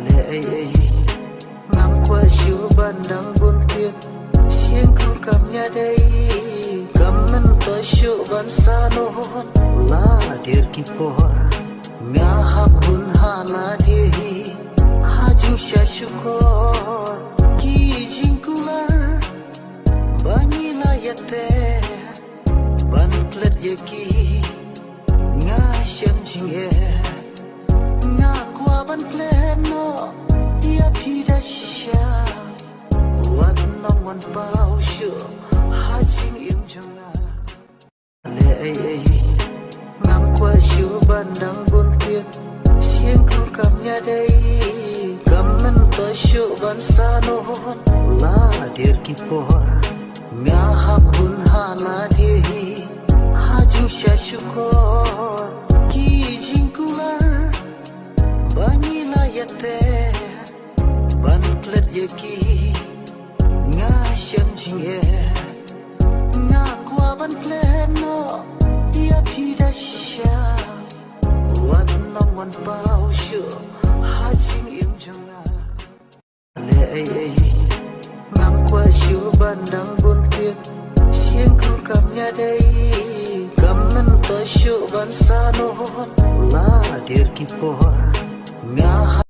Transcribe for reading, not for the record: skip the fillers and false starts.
lệ ngắm qua chiều ban đang buồn tiếc riêng không cầm nhà đây cầm mình tới chiều ban xa nốt la dir kipor nga hapun hala dehi hajung syashukor ki jingkular banyi layate ban klet yaki nga syam jinghe nga kwa ban klet no ya pida shisha wat no mon pau shu hajing im jonga le ngắm qua chiều ban đang buồn tiếc riêng không cầm nhà đây cầm mình tới chiều ban xa nốt la dir kipor nga hapun hala dehi hajung syashukor ki jingkular banyi layate ban klet yaki nga syam jinghe nga kwa ban klet no ya pida shisha wat no mon pau shu hajing im jonga le ngắm qua chiều ban đang buồn tiếc riêng không cầm nhà đây cầm mình tới chiều ban xa nốt la dir kipor nga